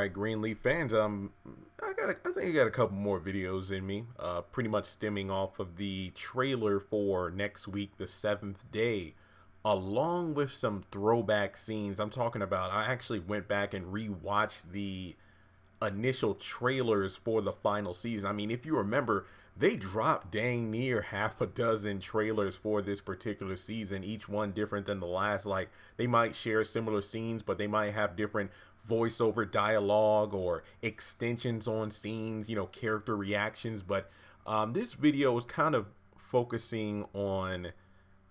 right, Greenleaf fans. I think I got a couple more videos in me. Pretty much stemming off of the trailer for next week, the seventh day, along with some throwback scenes. I'm talking about. I actually went back and rewatched the initial trailers for the final season. I mean, if you remember, they dropped dang near half a dozen trailers for this particular season, each one different than the last. Like, they might share similar scenes, but they might have different voiceover dialogue or extensions on scenes, character reactions. But this video is kind of focusing on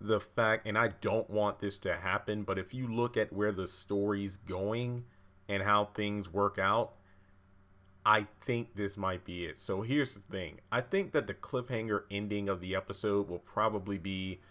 the fact, and I don't want this to happen, but if you look at where the story's going and how things work out, I think this might be it. So here's the thing. I think that the cliffhanger ending of the episode will probably be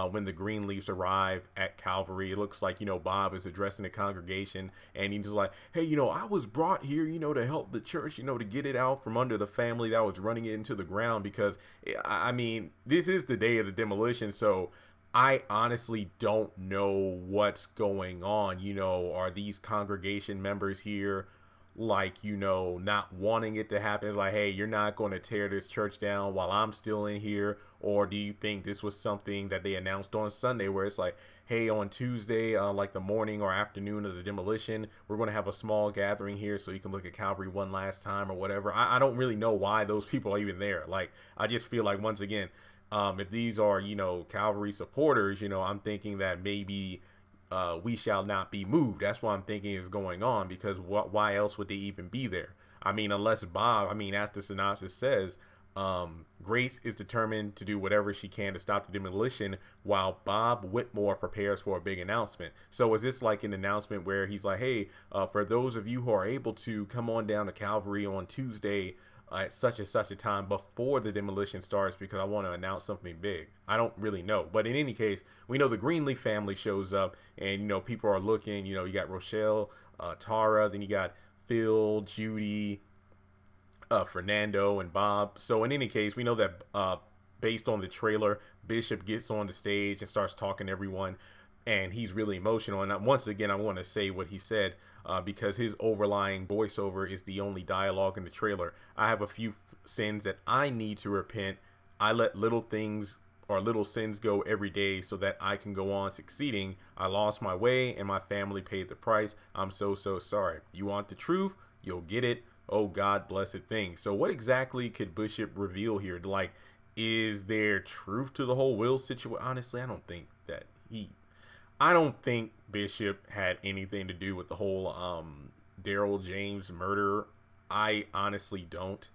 when the Greenleafs arrive at Calvary. It looks like, Bob is addressing the congregation and he's just like, hey, I was brought here, to help the church, to get it out from under the family that was running it into the ground because, I mean, this is the day of the demolition. So I honestly don't know what's going on. Are these congregation members here like, not wanting it to happen? It's like, hey, you're not going to tear this church down while I'm still in here? Or do you think this was something that they announced on Sunday where it's like, hey, on Tuesday, like the morning or afternoon of the demolition, we're going to have a small gathering here so you can look at Calvary one last time or whatever? I don't really know why those people are even there. Like, I just feel like, once again, if these are, Calvary supporters, I'm thinking that maybe we shall not be moved. That's what I'm thinking is going on, because why else would they even be there? I mean, unless Bob, as the synopsis says, Grace is determined to do whatever she can to stop the demolition while Bob Whitmore prepares for a big announcement. So is this like an announcement where he's like, hey, for those of you who are able to, come on down to Calvary on Tuesday at such and such a time before the demolition starts because I want to announce something big? I don't really know. But in any case, we know the Greenleaf family shows up and, people are looking. You got Rochelle, Tara, then you got Phil, Judy, Fernando, and Bob. So in any case, we know that based on the trailer, Bishop gets on the stage and starts talking to everyone, and he's really emotional. And once again, I want to say what he said because his overlying voiceover is the only dialogue in the trailer. I have a few sins that I need to repent. I let little things or little sins go every day so that I can go on succeeding. I lost my way and my family paid the price. I'm so sorry. You want the truth? You'll get it. Oh, God blessed thing. So what exactly could Bishop reveal here? Like, is there truth to the whole will situation? Honestly, I don't think Bishop had anything to do with the whole Daryl James murder. I honestly don't.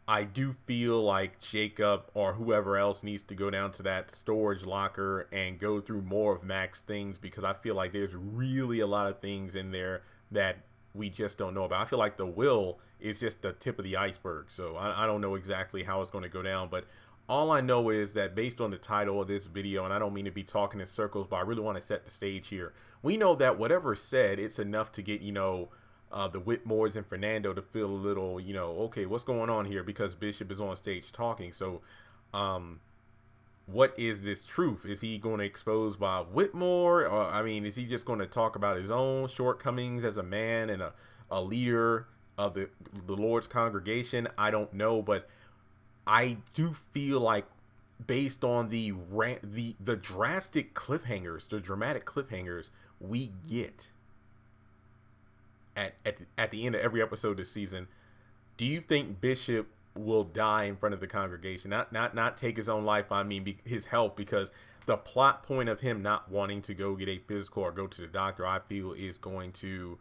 I do feel like Jacob or whoever else needs to go down to that storage locker and go through more of Mac's things, because I feel like there's really a lot of things in there that we just don't know about. I feel like the will is just the tip of the iceberg. So I don't know exactly how it's going to go down, but all I know is that based on the title of this video, and I don't mean to be talking in circles, but I really want to set the stage here. We know that whatever's said, it's enough to get, the Whitmores and Fernando to feel a little, okay, what's going on here? Because Bishop is on stage talking. So, what is this truth? Is he going to expose Bob Whitmore? Or, is he just going to talk about his own shortcomings as a man and a leader of the Lord's congregation? I don't know, but I do feel like, based on the drastic cliffhangers, the dramatic cliffhangers we get at the end of every episode this season, do you think Bishop will die in front of the congregation? Not take his own life, but his health, because the plot point of him not wanting to go get a physical or go to the doctor, I feel, is going to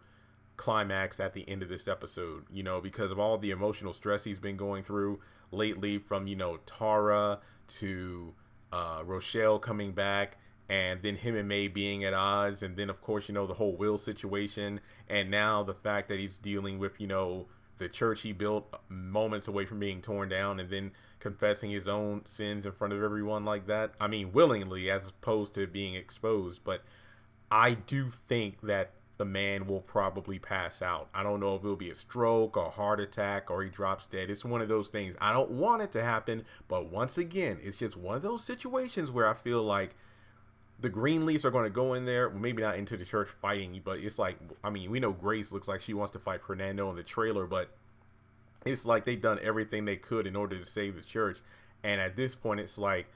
climax at the end of this episode, because of all the emotional stress he's been going through lately, from Tara to Rochelle coming back, and then him and May being at odds, and then of course the whole will situation, and now the fact that he's dealing with the church he built moments away from being torn down, and then confessing his own sins in front of everyone like that. Willingly, as opposed to being exposed. But I do think that the man will probably pass out. I don't know if it'll be a stroke or a heart attack or he drops dead. It's one of those things. I don't want it to happen, but once again, it's just one of those situations where I feel like the Greenleafs are going to go in there, well, maybe not into the church fighting, but it's like, I mean, we know Grace looks like she wants to fight Fernando in the trailer, but it's like they've done everything they could in order to save the church. And at this point, it's like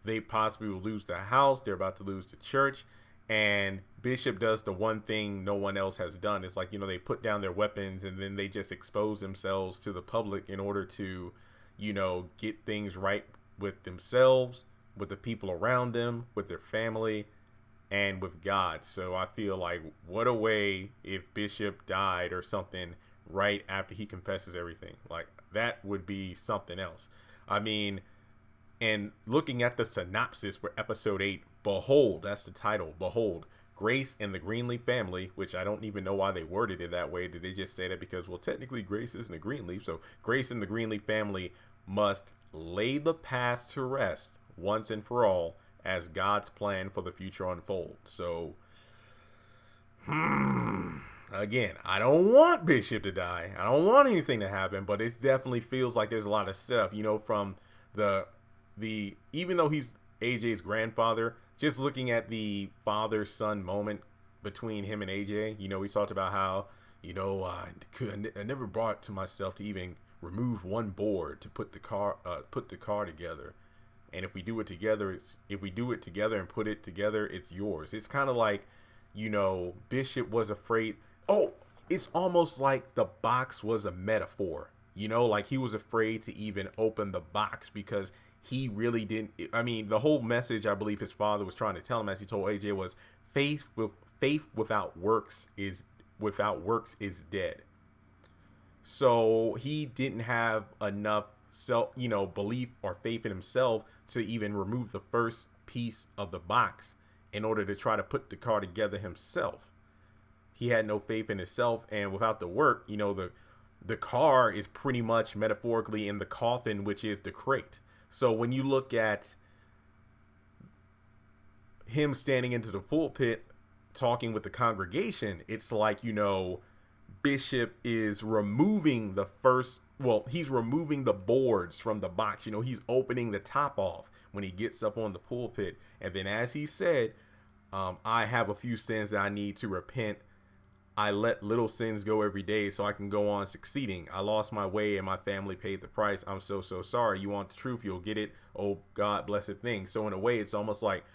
they possibly will lose the house. They're about to lose the church. And Bishop does the one thing no one else has done. It's like, they put down their weapons and then they just expose themselves to the public in order to, get things right with themselves, with the people around them, with their family, and with God. So I feel like, what a way if Bishop died or something right after he confesses everything. Like, that would be something else. I mean, and looking at the synopsis for episode 8, behold, that's the title, behold, Grace and the Greenleaf family, which I don't even know why they worded it that way. Did they just say that because, well, technically Grace isn't a Greenleaf, so Grace and the Greenleaf family must lay the past to rest once and for all as God's plan for the future unfolds. So, again, I don't want Bishop to die. I don't want anything to happen, but it definitely feels like there's a lot of setup, from the even though he's AJ's grandfather, just looking at the father-son moment between him and AJ, we talked about how, I never brought to myself to even remove one board to put the car together. And if we do it together, and put it together, it's yours. It's kind of like, Bishop was afraid. Oh, it's almost like the box was a metaphor, like he was afraid to even open the box because he really didn't. I mean, the whole message I believe his father was trying to tell him, as he told AJ, was faith without works is dead. So he didn't have enough belief or faith in himself to even remove the first piece of the box in order to try to put the car together himself. He had no faith in himself, and without the work, the car is pretty much metaphorically in the coffin, which is the crate. So when you look at him standing into the pulpit talking with the congregation, it's like, Bishop is removing he's removing the boards from the box. He's opening the top off when he gets up on the pulpit. And then, as he said, I have a few sins that I need to repent. I let little sins go every day so I can go on succeeding. I lost my way and my family paid the price. I'm so sorry. You want the truth, you'll get it. Oh, God, blessed thing. So in a way, it's almost like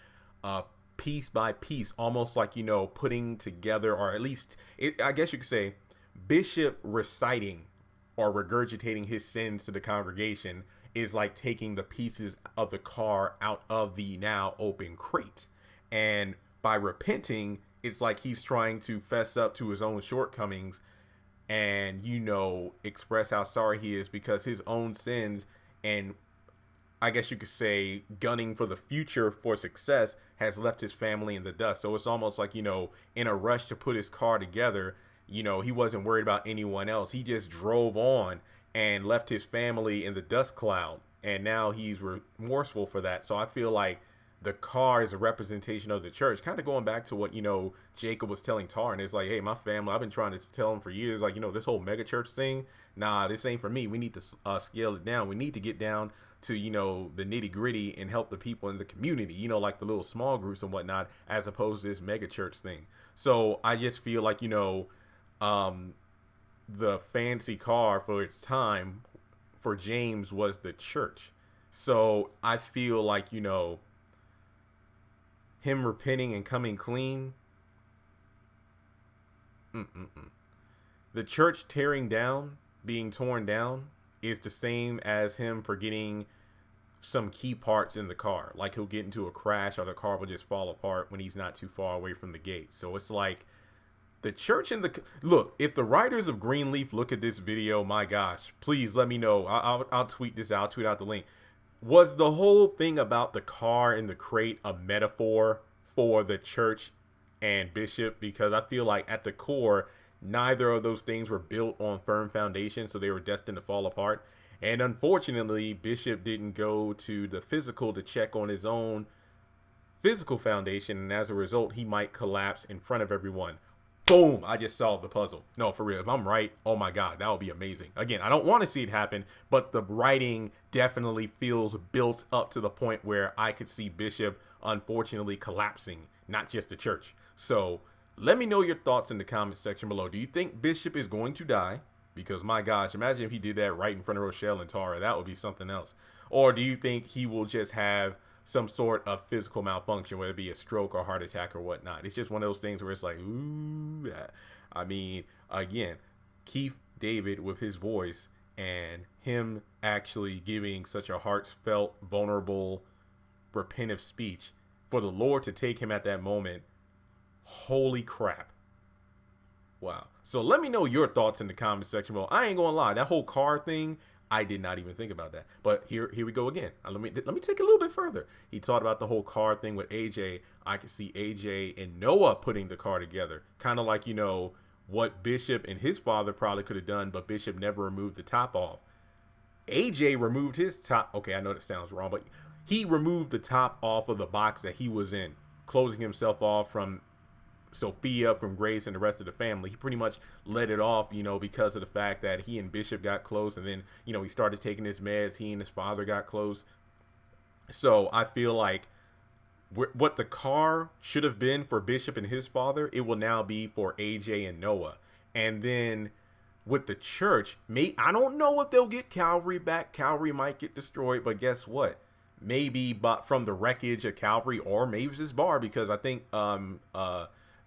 piece by piece, almost like, putting together, or at least, I guess you could say, Bishop reciting or regurgitating his sins to the congregation is like taking the pieces of the car out of the now open crate. And by repenting, it's like he's trying to fess up to his own shortcomings and, express how sorry he is because his own sins, and I guess you could say gunning for the future for success, has left his family in the dust. So it's almost like, in a rush to put his car together, he wasn't worried about anyone else. He just drove on and left his family in the dust cloud. And now he's remorseful for that. So I feel like the car is a representation of the church, kind of going back to what, Jacob was telling Tarn. It's like, hey, my family, I've been trying to tell him for years, like, this whole mega church thing, nah, this ain't for me. We need to scale it down. We need to get down to, the nitty gritty and help the people in the community, like the little small groups and whatnot, as opposed to this mega church thing. So I just feel like, the fancy car for its time for James was the church. So I feel like, him repenting and coming clean, the church being torn down is the same as him forgetting some key parts in the car. Like he'll get into a crash or the car will just fall apart when he's not too far away from the gate. So it's like the church look, if the writers of Greenleaf look at this video, my gosh, please let me know. I'll tweet this out. I'll tweet out the link. Was the whole thing about the car and the crate a metaphor for the church and Bishop? Because I feel like at the core, neither of those things were built on firm foundation, so they were destined to fall apart. And unfortunately, Bishop didn't go to the physical to check on his own physical foundation, and as a result, he might collapse in front of everyone. Boom, I just solved the puzzle. No, for real, if I'm right, oh my God, that would be amazing. Again, I don't want to see it happen, but the writing definitely feels built up to the point where I could see Bishop unfortunately collapsing, not just the church. So let me know your thoughts in the comment section below. Do you think Bishop is going to die? Because my gosh, imagine if he did that right in front of Rochelle and Tara. That would be something else. Or do you think he will just have some sort of physical malfunction, whether it be a stroke or heart attack or whatnot? It's just one of those things where it's like, ooh. I mean, again, Keith David with his voice and him actually giving such a heartfelt, vulnerable, repentant speech for the Lord to take him at that moment. Holy crap. Wow. So let me know your thoughts in the comment section below. I ain't gonna lie, that whole car thing, I did not even think about that. But here we go again. Let me take it a little bit further. He talked about the whole car thing with AJ. I could see AJ and Noah putting the car together, kind of like, you know, what Bishop and his father probably could have done, but Bishop never removed the top off. AJ removed his top. Okay, I know that sounds wrong, but he removed the top off of the box that he was in, closing himself off from Sophia, from Grace, and the rest of the family. He pretty much let it off, you know, because of the fact that he and Bishop got close, and then, you know, he started taking his meds. He and his father got close. So I feel like what the car should have been for Bishop and his father, it will now be for AJ and Noah. And then with the church, I don't know if they'll get Calvary back. Calvary might get destroyed, but guess what? Maybe but from the wreckage of Calvary, or maybe it's Bar, because I think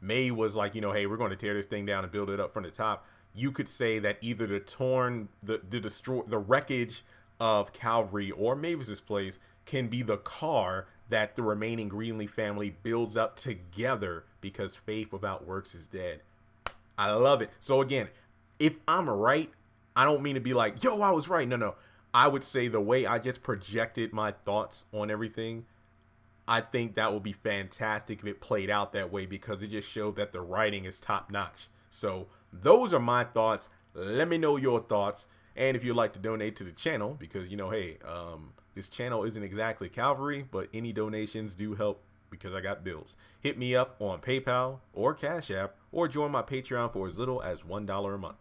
May was like, you know, hey, we're going to tear this thing down and build it up from the top. You could say that either the wreckage of Calvary or Mavis's place can be the car that the remaining Greenleaf family builds up together, because faith without works is dead. I love it. So again, if I'm right, I don't mean to be like, yo, I was right. No. I would say the way I just projected my thoughts on everything, I think that would be fantastic if it played out that way, because it just showed that the writing is top notch. So those are my thoughts. Let me know your thoughts. And if you'd like to donate to the channel, because, you know, hey, this channel isn't exactly Calvary, but any donations do help, because I got bills. Hit me up on PayPal or Cash App, or join my Patreon for as little as $1 a month.